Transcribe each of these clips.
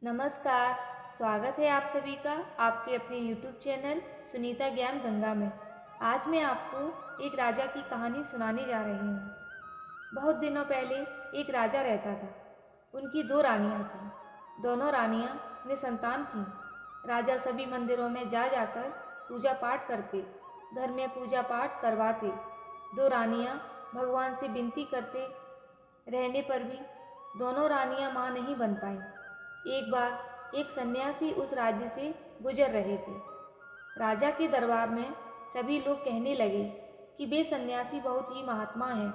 नमस्कार। स्वागत है आप सभी का आपके अपने YouTube चैनल सुनीता ज्ञान गंगा में। आज मैं आपको एक राजा की कहानी सुनाने जा रही हूँ। बहुत दिनों पहले एक राजा रहता था। उनकी दो रानियाँ थीं। दोनों रानियाँ निसंतान थीं। राजा सभी मंदिरों में जा जाकर पूजा पाठ करते, घर में पूजा पाठ करवाते। दो रानियाँ भगवान से विनती करते रहने पर भी दोनों रानियाँ माँ नहीं बन पाईं। एक बार एक सन्यासी उस राज्य से गुजर रहे थे। राजा के दरबार में सभी लोग कहने लगे कि वे सन्यासी बहुत ही महात्मा हैं,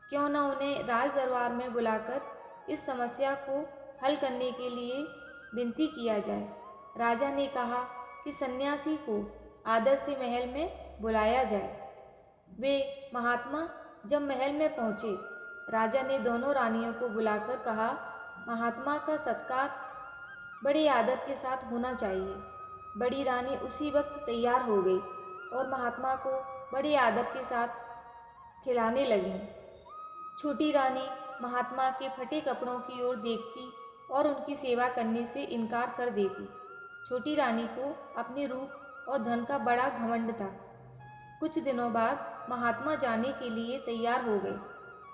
क्यों न उन्हें राज दरबार में बुलाकर इस समस्या को हल करने के लिए विनती किया जाए। राजा ने कहा कि सन्यासी को आदर से महल में बुलाया जाए। वे महात्मा जब महल में पहुँचे, राजा ने दोनों रानियों को बुलाकर कहा, महात्मा का सत्कार बड़े आदर के साथ होना चाहिए। बड़ी रानी उसी वक्त तैयार हो गई और महात्मा को बड़े आदर के साथ खिलाने लगी। छोटी रानी महात्मा के फटे कपड़ों की ओर देखती और उनकी सेवा करने से इनकार कर देती। छोटी रानी को अपने रूप और धन का बड़ा घमंड था। कुछ दिनों बाद महात्मा जाने के लिए तैयार हो गए।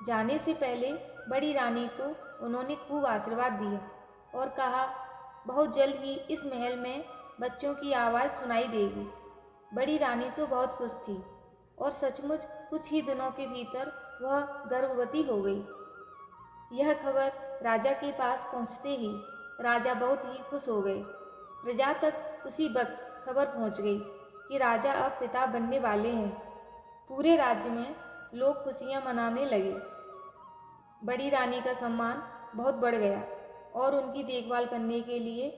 जाने से पहले बड़ी रानी को उन्होंने खूब आशीर्वाद दिया और कहा, बहुत जल्द ही इस महल में बच्चों की आवाज़ सुनाई देगी। बड़ी रानी तो बहुत खुश थी और सचमुच कुछ ही दिनों के भीतर वह गर्भवती हो गई। यह खबर राजा के पास पहुंचते ही राजा बहुत ही खुश हो गए। प्रजा तक उसी वक्त खबर पहुंच गई कि राजा अब पिता बनने वाले हैं। पूरे राज्य में लोग खुशियां मनाने लगे। बड़ी रानी का सम्मान बहुत बढ़ गया और उनकी देखभाल करने के लिए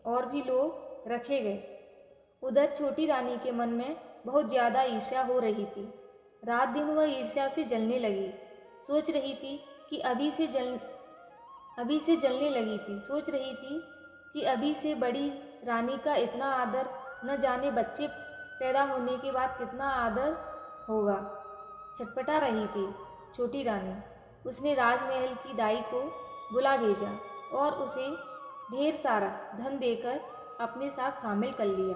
और भी लोग रखे गए। उधर छोटी रानी के मन में बहुत ज़्यादा ईर्ष्या हो रही थी। रात दिन वह ईर्ष्या से जलने लगी। सोच रही थी कि अभी से जलने लगी थी। सोच रही थी कि अभी से बड़ी रानी का इतना आदर, न जाने बच्चे पैदा होने के बाद कितना आदर होगा। छटपटा रही थी छोटी रानी। उसने राजमहल की दाई को बुला भेजा और उसे ढेर सारा धन देकर अपने साथ शामिल कर लिया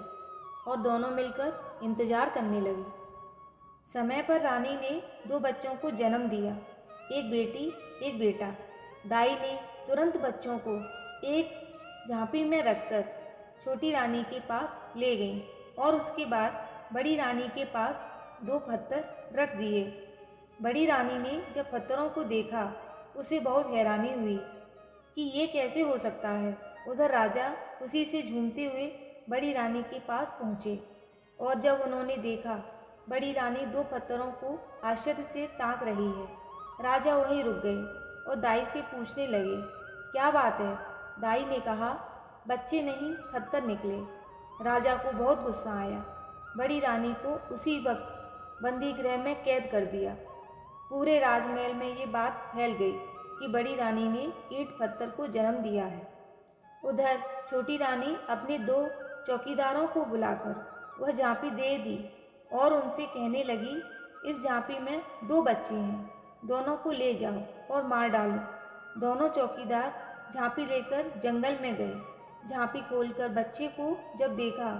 और दोनों मिलकर इंतजार करने लगे। समय पर रानी ने दो बच्चों को जन्म दिया, एक बेटी एक बेटा। दाई ने तुरंत बच्चों को एक झांपी में रखकर छोटी रानी के पास ले गई और उसके बाद बड़ी रानी के पास दो पत्थर रख दिए। बड़ी रानी ने जब पत्थरों को देखा, उसे बहुत हैरानी हुई कि ये कैसे हो सकता है। उधर राजा खुशी से झूमते हुए बड़ी रानी के पास पहुँचे और जब उन्होंने देखा बड़ी रानी दो पत्थरों को आश्चर्य से ताक रही है, राजा वहीं रुक गए और दाई से पूछने लगे, क्या बात है? दाई ने कहा, बच्चे नहीं पत्थर निकले। राजा को बहुत गुस्सा आया। बड़ी रानी को उसी वक्त बंदी गृह में कैद कर दिया। पूरे राजमहल में ये बात फैल गई कि बड़ी रानी ने ईंट पत्थर को जन्म दिया है। उधर छोटी रानी अपने दो चौकीदारों को बुलाकर वह झांपी दे दी और उनसे कहने लगी, इस झांपी में दो बच्चे हैं, दोनों को ले जाओ और मार डालो। दोनों चौकीदार झांपी लेकर जंगल में गए। झांपी खोलकर बच्चे को जब देखा,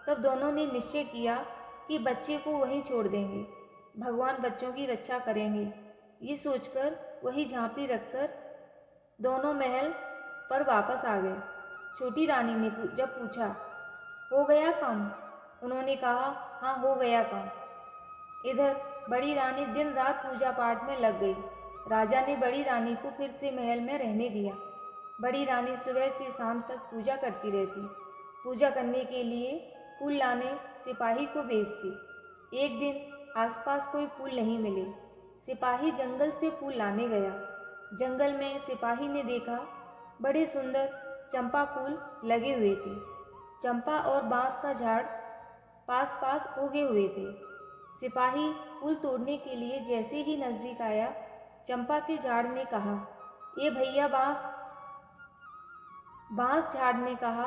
तब दोनों ने निश्चय किया कि बच्चे को वहीं छोड़ देंगे, भगवान बच्चों की रक्षा करेंगे। ये सोचकर वही झांपी रखकर दोनों महल पर वापस आ गए। छोटी रानी ने जब पूछा, हो गया काम? उन्होंने कहा, हाँ हो गया काम। इधर बड़ी रानी दिन रात पूजा पाठ में लग गई। राजा ने बड़ी रानी को फिर से महल में रहने दिया। बड़ी रानी सुबह से शाम तक पूजा करती रहती। पूजा करने के लिए फूल लाने सिपाही को भेजती। एक दिन आसपास कोई फूल नहीं मिले। सिपाही जंगल से फूल लाने गया। जंगल में सिपाही ने देखा बड़े सुंदर चंपा फूल लगे हुए थे। चंपा और बांस का झाड़ पास पास उगे हुए थे। सिपाही फूल तोड़ने के लिए जैसे ही नज़दीक आया, चंपा के झाड़ ने कहा, ये भैया बांस। बांस झाड़ ने कहा,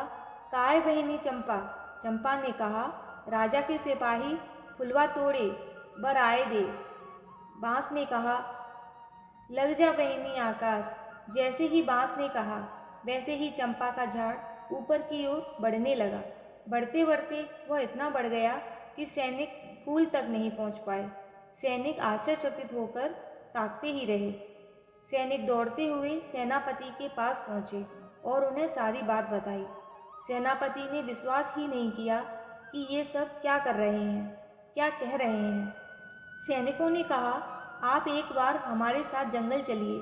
काय बहनी चंपा। चंपा ने कहा, राजा के सिपाही फुलवा तोड़े बर आए दे। बांस ने कहा, लग जा बहनी आकाश। जैसे ही बांस ने कहा, वैसे ही चंपा का झाड़ ऊपर की ओर बढ़ने लगा। बढ़ते बढ़ते वह इतना बढ़ गया कि सैनिक फूल तक नहीं पहुंच पाए। सैनिक आश्चर्यचकित होकर ताकते ही रहे। सैनिक दौड़ते हुए सेनापति के पास पहुंचे और उन्हें सारी बात बताई। सेनापति ने विश्वास ही नहीं किया कि ये सब क्या कर रहे हैं, क्या कह रहे हैं। सैनिकों ने कहा, आप एक बार हमारे साथ जंगल चलिए,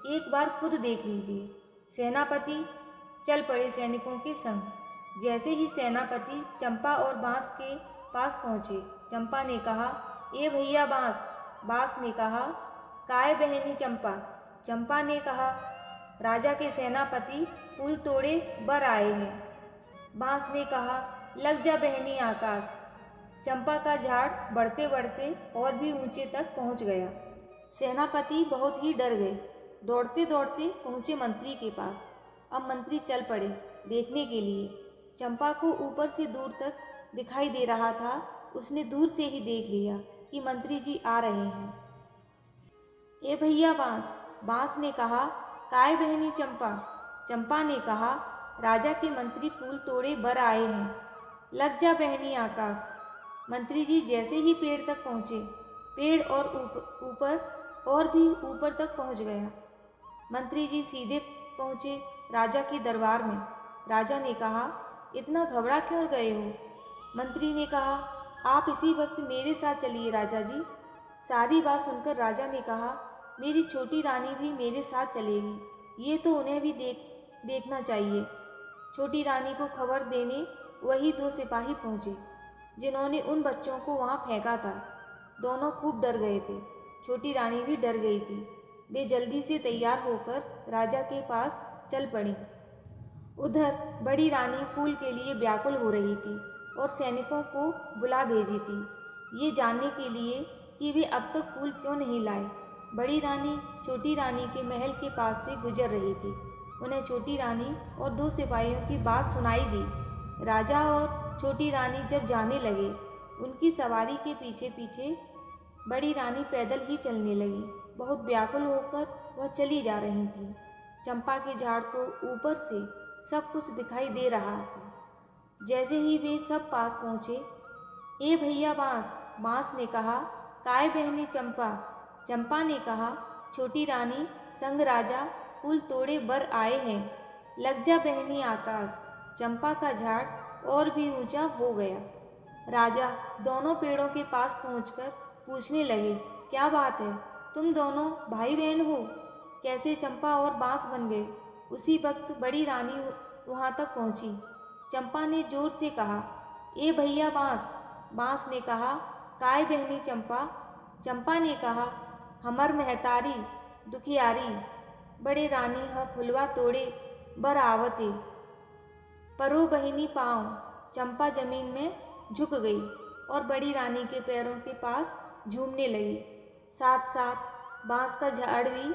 एक बार खुद देख लीजिए। सेनापति चल पड़े सैनिकों के संग। जैसे ही सेनापति चंपा और बांस के पास पहुंचे, चंपा ने कहा, ए भैया बांस। बांस ने कहा, काय बहनी चंपा। चंपा ने कहा, राजा के सेनापति फूल तोड़े बर आए हैं। बांस ने कहा, लग जा बहनी आकाश। चंपा का झाड़ बढ़ते बढ़ते और भी ऊंचे तक पहुंच गया। सेनापति बहुत ही डर गए। दौड़ते दौड़ते पहुंचे मंत्री के पास। अब मंत्री चल पड़े देखने के लिए। चंपा को ऊपर से दूर तक दिखाई दे रहा था। उसने दूर से ही देख लिया कि मंत्री जी आ रहे हैं। ए भैया बांस। बांस ने कहा, काय बहनी चंपा। चंपा ने कहा, राजा के मंत्री फूल तोड़े बर आए हैं। लग जा बहनी आकाश। मंत्री जी जैसे ही पेड़ तक पहुँचे, पेड़ और ऊपर और भी ऊपर तक पहुँच गया। मंत्री जी सीधे पहुँचे राजा के दरबार में। राजा ने कहा, इतना घबरा क्यों गए हो? मंत्री ने कहा, आप इसी वक्त मेरे साथ चलिए राजा जी। सारी बात सुनकर राजा ने कहा, मेरी छोटी रानी भी मेरे साथ चलेगी, ये तो उन्हें भी देखना चाहिए। छोटी रानी को खबर देने वही दो सिपाही पहुँचे जिन्होंने उन बच्चों को वहाँ फेंका था। दोनों खूब डर गए थे। छोटी रानी भी डर गई थी। वे जल्दी से तैयार होकर राजा के पास चल पड़ी। उधर बड़ी रानी फूल के लिए व्याकुल हो रही थी और सैनिकों को बुला भेजी थी, ये जानने के लिए कि वे अब तक फूल क्यों नहीं लाए। बड़ी रानी छोटी रानी के महल के पास से गुजर रही थी। उन्हें छोटी रानी और दो सिपाहियों की बात सुनाई दी। राजा और छोटी रानी जब जाने लगे, उनकी सवारी के पीछे पीछे बड़ी रानी पैदल ही चलने लगी। बहुत व्याकुल होकर वह चली जा रही थी। चंपा के झाड़ को ऊपर से सब कुछ दिखाई दे रहा था। जैसे ही वे सब पास पहुँचे, ए भैया बांस। बांस ने कहा, काय बहनी चंपा। चंपा ने कहा, छोटी रानी संग राजा फूल तोड़े बर आए हैं। लग जा बहनी आकाश। चंपा का झाड़ और भी ऊंचा हो गया। राजा दोनों पेड़ों के पास पहुंचकर पूछने लगे, क्या बात है, तुम दोनों भाई बहन हो? कैसे चंपा और बांस बन गए? उसी वक्त बड़ी रानी वहां तक पहुंची। चंपा ने जोर से कहा, ए भैया बांस। बांस ने कहा, काय बहनी चंपा। चंपा ने कहा, हमर महतारी दुखियारी बड़े रानी ह फुलवा तोड़े बर आवते। परो बहिनी पाँव। चंपा जमीन में झुक गई और बड़ी रानी के पैरों के पास झूमने लगी। साथ साथ बांस का झाड़ भी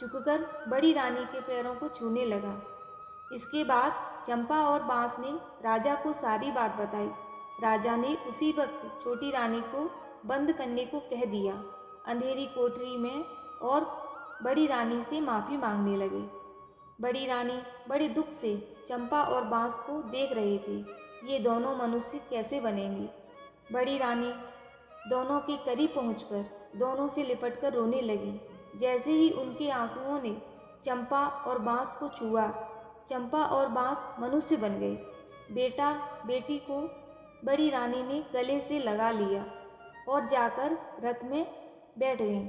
झुककर बड़ी रानी के पैरों को छूने लगा। इसके बाद चंपा और बांस ने राजा को सारी बात बताई। राजा ने उसी वक्त छोटी रानी को बंद करने को कह दिया अंधेरी कोठरी में और बड़ी रानी से माफ़ी मांगने लगे। बड़ी रानी बड़े दुख से चंपा और बांस को देख रहे थे। ये दोनों मनुष्य कैसे बनेंगे? बड़ी रानी दोनों के करीब पहुंचकर दोनों से लिपटकर रोने लगी। जैसे ही उनके आंसुओं ने चंपा और बांस को छुआ, चंपा और बांस मनुष्य बन गए। बेटा बेटी को बड़ी रानी ने गले से लगा लिया और जाकर रथ में बैठ गईं।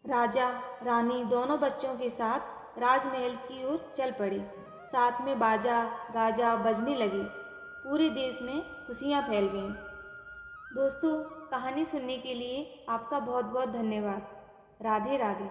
राजा रानी दोनों बच्चों के साथ राजमहल की ओर चल पड़े। साथ में बाजा गाजा बजने लगे। पूरे देश में खुशियाँ फैल गईं। दोस्तों, कहानी सुनने के लिए आपका बहुत बहुत धन्यवाद। राधे राधे।